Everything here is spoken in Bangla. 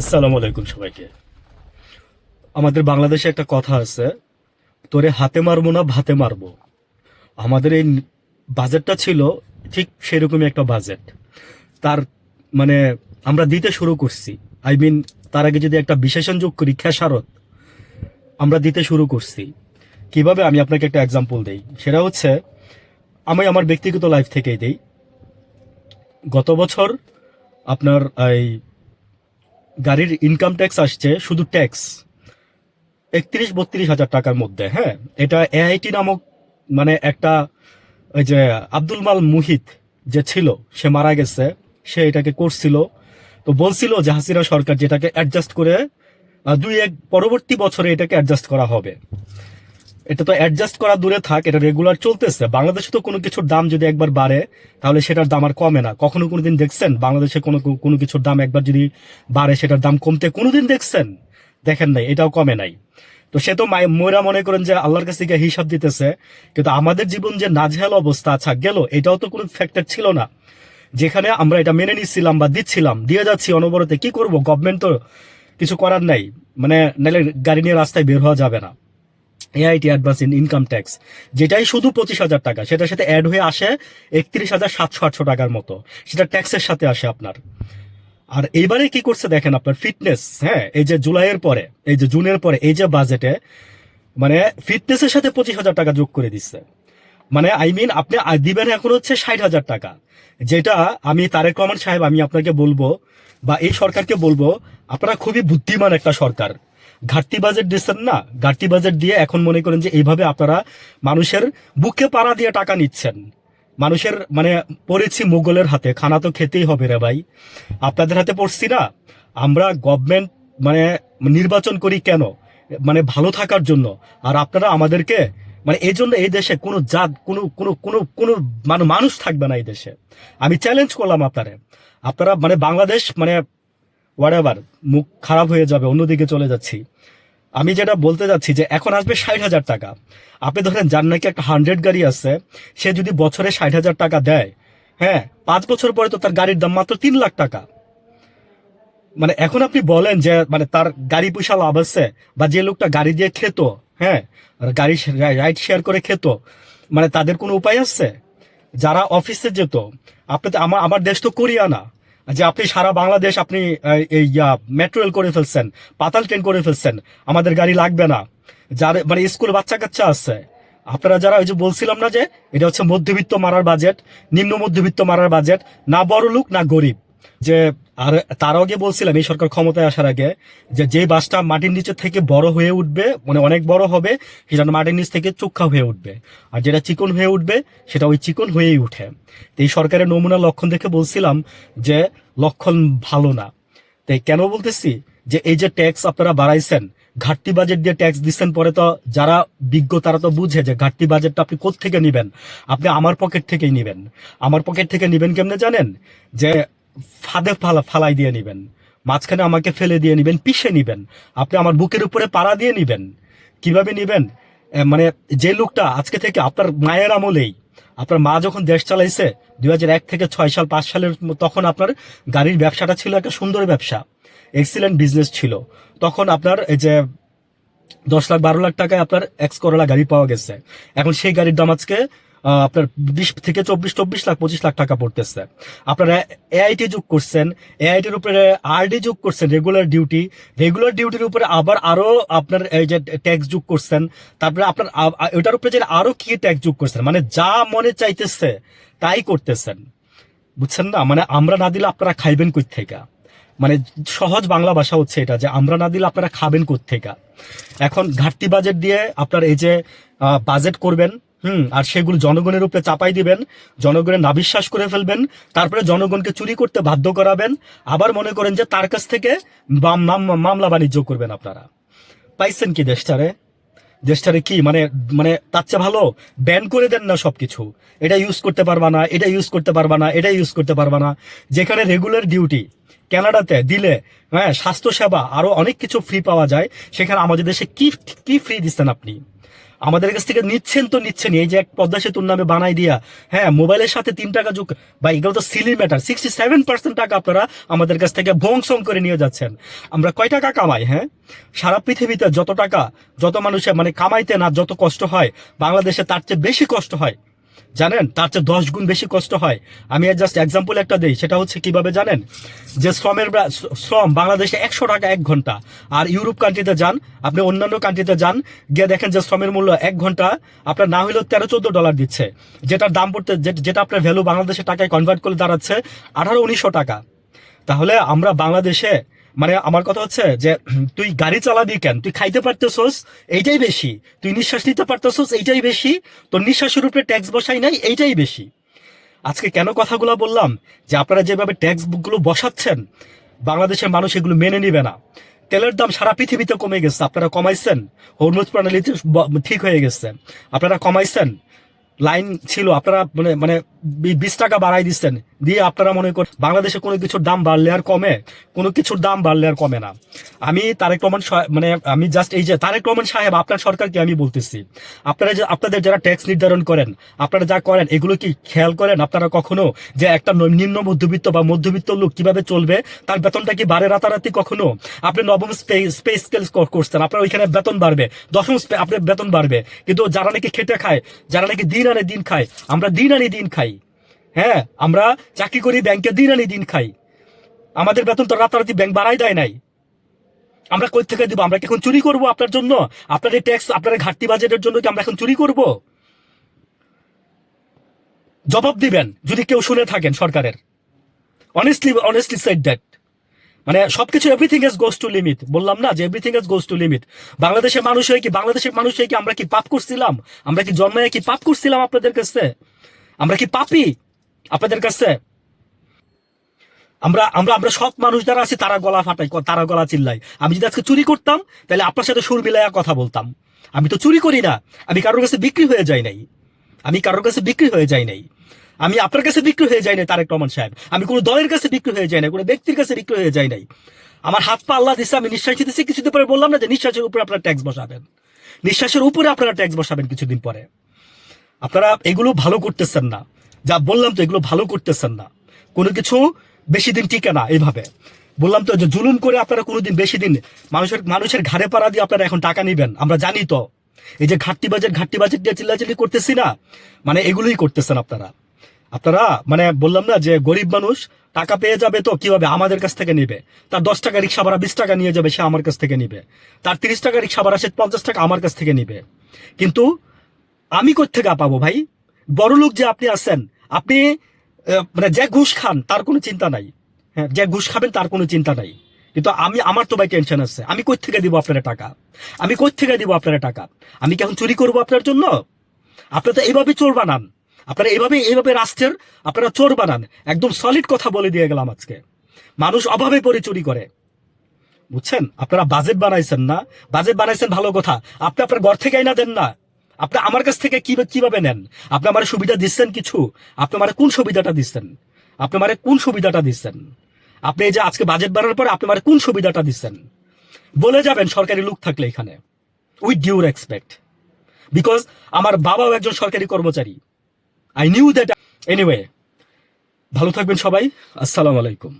আসসালামু আলাইকুম সবাইকে। আমাদের বাংলাদেশে একটা কথা আছে, তোরে হাতে মারবো না ভাতে মারবো। আমাদের এই বাজেটটা ছিল ঠিক সেরকমই একটা বাজেট। তার মানে আমরা দিতে শুরু করছি। তার আগে যদি একটা বিশেষণ যোগ করি, খেসারত আমরা দিতে শুরু করছি। কিভাবে, আমি আপনাকে একটা এক্সাম্পল দেই। সেটা হচ্ছে, আমি আমার ব্যক্তিগত লাইফ থেকেই দেই। গত বছর আপনার এই গাড়ির ইনকাম ট্যাক্স আসছে, শুধু ট্যাক্স 31-32 হাজার টাকার মধ্যে। হ্যাঁ, এটা এআইটি নামক একটা, ওই যে আব্দুল মাল মুহিত যে ছিল, সে মারা গেছে, সে এটাকে করছিল। তো বলছিল যে হাসিনা সরকার যেটাকে অ্যাডজাস্ট করে 2-1 পরবর্তী বছরে এটাকে অ্যাডজাস্ট করা হবে। এটা তো অ্যাডজাস্ট করা দূরে থাক, এটা রেগুলার চলতেছে। বাংলাদেশে তো কোনো কিছুর দাম যদি একবার বাড়ে, তাহলে সেটার দাম আর কমে না। কখনো কোনোদিন দেখছেন বাংলাদেশে কোনো কিছুর দাম একবার যদি বাড়ে সেটার দাম কমতে কোনোদিন দেখছেন? দেখেন নাই, এটাও কমে নাই। তো সে তো ময়রা মনে করেন যে আল্লাহর কাছে গিয়ে হিসাব দিতেছে, কিন্তু আমাদের জীবন যে নাজেহাল অবস্থা আচ্ছা গেল, এটাও তো কোনো ফ্যাক্টর ছিল না, যেখানে আমরা এটা মেনে নিচ্ছিলাম বা দিচ্ছিলাম, দিয়ে যাচ্ছি অনবরতে। কি করব, গভর্নমেন্ট তো কিছু করার নাই, নাহলে গাড়ি নিয়ে রাস্তায় বের হওয়া যাবে না। এআইটি অ্যাডভান্স ইনকাম ট্যাক্স, যেটাই শুধু 25,000 টাকা, সেটার সাথে অ্যাড হয়ে আসে 31,700-800 টাকার মতো, সেটা ট্যাক্সের সাথে আসে আপনার। আর এইবারে কি করছে দেখেন, আপনার ফিটনেস, হ্যাঁ, এই যে জুলাইয়ের পরে, এই যে জুনের পরে, এই যে বাজেটে ফিটনেসের সাথে 25,000 টাকা যোগ করে দিচ্ছে। আপনি দিবেন এখন হচ্ছে 60,000 টাকা, যেটা আমি তারেক রহমান সাহেব, আমি আপনাকে বলবো বা এই সরকারকে বলবো, আপনারা খুবই বুদ্ধিমান একটা সরকার। ঘাটতি বাজেট দিচ্ছেন না, ঘাটতি বাজেট দিয়ে এখন মনে করেন যে এইভাবে আপনারা মানুষের বুকে পাড়া দিয়ে টাকা নিচ্ছেন। মানুষের পড়েছি মুঘলের হাতে, খানা তো খেতেই হবে রে ভাই। আপনাদের হাতে পড়ছি না। আমরা গভর্নমেন্ট মানে নির্বাচন করি কেন? ভালো থাকার জন্য। আর আপনারা আমাদেরকে এই জন্য এই দেশে কোনো জাত, কোনো কোনো কোনো কোনো মানুষ থাকবে না এই দেশে। আমি চ্যালেঞ্জ করলাম আপনারা, আপনারা বাংলাদেশ হোয়াটএভার, মুখ খারাপ হয়ে যাবে, অন্যদিকে চলে যাচ্ছি। আমি যেটা বলতে যাচ্ছি যে এখন আসবে 60,000 টাকা। আপনি ধরেন যার নাকি একটা 100 গাড়ি আছে, সে যদি বছরে 60,000 টাকা দেয়, হ্যাঁ, 5 বছর পরে তো তার গাড়ির দাম মাত্র 3 লাখ টাকা। এখন আপনি বলেন যে তার গাড়ি পয়সা লাভ আছে, বা যে লোকটা গাড়ি দিয়ে খেত, হ্যাঁ, গাড়ি রাইড শেয়ার করে খেত, তাদের কোনো উপায় আছে? যারা অফিসে যেত, আপনি তো আমার দেশ তো কোরিয়া না, যে আপনি সারা বাংলাদেশ আপনি এই মেট্রো রেল করে ফেলছেন, পাতাল ট্রেন করে ফেলছেন, আমাদের গাড়ি লাগবে না। যার স্কুল বাচ্চা কাচ্চা আছে, আপনারা যারা ওই যে বলছিলাম না যে এটা হচ্ছে মধ্যবিত্ত মারার বাজেট, নিম্ন মধ্যবিত্ত মারার বাজেট, না বড় লোক না গরিব। যে আর তার আগে বলছিলাম এই সরকার ক্ষমতায় আসার আগে, যে বাসটা মাটির নিচে থেকে বড় হয়ে উঠবে, অনেক বড় হবে, সেটা মাটির নিচ থেকে চোখা হয়ে উঠবে। আর যেটা চিকন হয়ে উঠবে, সেটা ওই চিকন হয়েই উঠে। তো এই সরকারের নমুনা লক্ষণ দেখে বলছিলাম যে লক্ষণ ভালো না। তাই কেন বলতেছি, যে এই যে ট্যাক্স আপনারা বাড়াইছেন, ঘাটতি বাজেট দিয়ে ট্যাক্স দিচ্ছেন, পরে তো যারা বিজ্ঞ তারা তো বুঝে যে ঘাটতি বাজেটটা আপনি কোত্থেকে নিবেন। আপনি আমার পকেট থেকেই নিবেন। আমার পকেট থেকে নিবেন কেমনে জানেন? যে ফাঁদে ফালাই দিয়ে নিবেন, মাঝখানে আমাকে ফেলে দিয়ে নিবেন, পিষে নিবেন, আপনি আমার বুকের উপরে পাড়া দিয়ে নিবেন। কিভাবে নিবেন? যে লোকটা আজকে থেকে আপনার মায়ের আমলেই, আপনার মা যখন দেশ চালাইছে 2001 থেকে 6 সাল 5 সালের, তখন আপনার গাড়ির ব্যবসাটা ছিল একটা সুন্দর ব্যবসা, এক্সিলেন্ট বিজনেস ছিল। তখন আপনার এই যে 10 লাখ 12 লাখ টাকায় আপনার এক্স করোলা গাড়ি পাওয়া গেছে। এখন সেই গাড়ির দাম আজকে আপনার 20 থেকে 24 লাখ 25 লাখ টাকা পড়তেছে। আপনারা এআইটি যোগ করছেন, এআইটির উপরে আরডি যোগ করছেন, রেগুলার ডিউটির উপরে আবার আরো আপনার এই যে ট্যাক্স যোগ করছেন। তারপরে আপনার ওটার উপরে যে আরো কি ট্যাক্স যোগ করছেন, যা মনে চাইতেছে তাই করতেছেন। বুঝছেন না? আমরা না দিলে আপনারা খাইবেন কই থেকে? সহজ বাংলা ভাষা হচ্ছে এটা, যে আমরা না দিলে আপনারা খাবেন কোত্থেকে। এখন ঘাটতি বাজেট দিয়ে আপনার এই যে বাজেট করবেন, আর সেগুলো জনগণের উপরে চাপাই দিবেন, জনগণের নাবিশ্বাস করে ফেলবেন, তারপরে জনগণকে চুরি করতে বাধ্য করাবেন, আবার মনে করেন যে তার কাছ থেকে মামলা বাণিজ্য করবেন আপনারা। পাইছেন কি দেশটারে? দেশটারে কি তার চেয়ে ভালো ব্যান করে দেন না সবকিছু। এটা ইউজ করতে পারবা না, এটা ইউজ করতে পারবা না, এটা ইউজ করতে পারবা না। যেখানে রেগুলার ডিউটি কানাডাতে দিলে, হ্যাঁ, স্বাস্থ্য সেবা আরো অনেক কিছু ফ্রি পাওয়া যায়, সেখানে আমাদের দেশে কি কি ফ্রি দিচ্ছেন আপনি? আমাদের কাছ থেকে নিচ্ছেন তো নিচ্ছেন, এই যে এক পদ্মা সেতুর নামে বানাই দিয়া, হ্যাঁ মোবাইলের সাথে 3 টাকা যোগ, বা এগুলো তো সিলি ম্যাটার। 67% টাকা আপনারা আমাদের কাছ থেকে বংশং করে নিয়ে যাচ্ছেন। আমরা কয় টাকা কামাই? হ্যাঁ, সারা পৃথিবীতে যত টাকা, যত মানুষের মানে কামাইতে না যত কষ্ট হয়, বাংলাদেশে তার চেয়ে বেশি কষ্ট হয়। জানেন, তার চেয়ে 10 গুণ বেশি কষ্ট হয়। আমি জাস্ট এক্সাম্পল একটা দিই, সেটা হচ্ছে কিভাবে জানেন, যে শ্রম বাংলাদেশে 100 টাকা 1 ঘন্টা। আর ইউরোপ কান্ট্রিতে যান, আপনি অন্যান্য কান্ট্রিতে যান, গিয়ে দেখেন যে শ্রমের মূল্য 1 ঘন্টা আপনার না হলেও 13-14 ডলার দিচ্ছে, যেটার দাম পড়তে, যেটা আপনার ভ্যালু বাংলাদেশের টাকায় কনভার্ট করে দাঁড়াচ্ছে 1800-1900 টাকা। তাহলে আমরা বাংলাদেশে, মানে আমার কথা হচ্ছে যে তুই গাড়ি চালাবি কেন? তুই খাইতে পারতেছস, এইটাই বেশি। তুই নিঃশ্বাস নিতে পারতেছস, এইটাই বেশি। তোর নিঃশ্বাসের উপরে ট্যাক্স বসাই নাই, এইটাই বেশি। আজকে কেন কথাগুলো বললাম, যে আপনারা যেভাবে ট্যাক্স গুলো বসাচ্ছেন, বাংলাদেশের মানুষ এগুলো মেনে নিবে না। তেলের দাম সারা পৃথিবীতে কমে গেছে, আপনারা কমাইছেন। হরমুজ প্রণালীতে ঠিক হয়ে গেছে, আপনারা কমাইছেন। লাইন ছিল, আপনারা মানে মানে 20 টাকা বাড়াই দিচ্ছেন, দিয়ে আপনারা মনে করেন বাংলাদেশে কোনো কিছুর দাম বাড়লে আর কমে? কোনো কিছুর দাম বাড়লে আর কমে না। আমি তারেক রহমান মানে আমি জাস্ট এই যে তারেক রহমান সাহেব, আপনার সরকারকে আমি বলতেছি, আপনারা যে আপনাদের যারা ট্যাক্স নির্ধারণ করেন, আপনারা যা করেন এগুলো কি খেয়াল করেন আপনারা কখনো? যে একটা নিম্ন মধ্যবিত্ত বা মধ্যবিত্ত লোক কিভাবে চলবে, তার বেতনটা কি বাড়ে রাতারাতি কখনো? আপনি নবম স্পেস স্কেল করছেন, আপনার ওইখানে বেতন বাড়বে, দশম আপনার বেতন বাড়বে। কিন্তু যারা নাকি খেটে খায়, যারা নাকি দিন আনে দিন খায়, আমরা দিন আনি দিন খাই। হ্যাঁ, আমরা চাকরি করি ব্যাংকে, দিন আনি দিন খাই। আমাদের বেতন তো রাতারাতি ব্যাংক বাড়াই দেয় নাই। আমরা কই থেকে দিব? আমরা কি এখন চুরি করব আপনার জন্য? আপনার এই ট্যাক্স, আপনার ঘাটতি বাজেটের জন্য কি আমরা এখন চুরি করব? জবাব দিবেন যদি কেউ শুনে থাকেন সরকারের। Honestly said that. মানে সবকিছু everything S goes to limit. বললাম না যে everything S goes to limit. বাংলাদেশের মানুষ হয়ে কি আমরা কি পাপ করছিলাম? আমরা কি জন্মায় কি পাপ করছিলাম আপনাদের কাছে? আমরা কি পাপি আপনাদের কাছে? আমরা আমরা আমরা সৎ মানুষ যারা আছি তারা গলা ফাটাই, তারা গলা চিল্লাই। আমি যদি আজকে চুরি করতাম, তাহলে আপনার সাথে সুর মিলাইয়া কথা বলতাম। আমি তো চুরি করি না, আমি কারোর কাছে বিক্রি হয়ে যাই নাই। আমি কারোর কাছে বিক্রি হয়ে যাই নাই। আমি আপনার কাছে বিক্রি হয়ে যাই নাই তারেক রহমান সাহেব। আমি কোনো দলের কাছে বিক্রি হয়ে যাই নাই, কোনো ব্যক্তির কাছে বিক্রি হয়ে যাই নাই। আমার হাত পা আল্লাহ দিচ্ছে, আমি নিঃশ্বাস দিতেছি। কিছুদিন পরে বললাম না যে নিঃশ্বাসের উপরে আপনারা ট্যাক্স বসাবেন, নিঃশ্বাসের উপরে আপনারা ট্যাক্স বসাবেন কিছুদিন পরে। আপনারা এগুলো ভালো করতেছেন না, যা বললাম তো এগুলো ভালো করতেছেন না। কোনো কিছু বেশি দিন টিকে না এইভাবে। বললাম তো যে জুলুম করে আপনারা কোনোদিন বেশি দিন মানুষের ঘাড়ে পাড়া দিয়ে আপনারা এখন টাকা নিবেন, আমরা জানি তো। এই যে ঘাটতি বাজেট দিয়ে চিল্লাচিল্লি করতেছি না, মানে এগুলোই করতেছেন আপনারা। আপনারা মানে বললাম না যে গরিব মানুষ টাকা পেয়ে যাবে তো কিভাবে? আমাদের কাছ থেকে নিবে। তার 10 টাকা রিক্সা ভাড়া 20 টাকা নিয়ে যাবে, সে আমার কাছ থেকে নিবে। তার 30 টাকা রিক্সা ভাড়া সে 50 টাকা আমার কাছ থেকে নিবে। কিন্তু আমি কোত্থেকে পাবো ভাই? বড় লোক যে আপনি আছেন, আপনি মানে যে ঘুষ খান তার কোনো চিন্তা নাই। হ্যাঁ, যে ঘুষ খাবেন তার কোনো চিন্তা নাই। কিন্তু আমার তো ভাই টেনশন আছে। আমি কই থেকে দিব আপনার টাকা? আমি কই থেকে দিব আপনার টাকা? আমি কি এখন চুরি করবো আপনার জন্য? আপনারা তো এইভাবে চোর বানান। আপনারা এইভাবে রাষ্ট্রের আপনারা চোর বানান। একদম সলিড কথা বলে দিয়ে গেলাম আজকে। মানুষ অভাবে পড়ে চুরি করে, বুঝছেন? আপনারা বাজেট বানাইছেন না, বাজেট বানাইছেন ভালো কথা। আপনি আপনার ঘর থেকে আইনা দেন না। আপনি আমার কাছ থেকে কিভাবে নেন? আপনি আমার সুবিধা দিচ্ছেন কিছু? আপনি আমার কোন সুবিধাটা দিচ্ছেন? আপনি আমার কোন সুবিধাটা দিচ্ছেন? আপনি এই যে আজকে বাজেট বাড়ানোর পরে আপনি আমার কোন সুবিধাটা দিচ্ছেন? বলে যাবেন সরকারি লোক থাকলে এখানে, উইথ ডিউ রেসপেক্ট। বিকজ আমার বাবাও একজন সরকারি কর্মচারী। I knew that. এনিওয়ে, ভালো থাকবেন সবাই। আসসালামু আলাইকুম।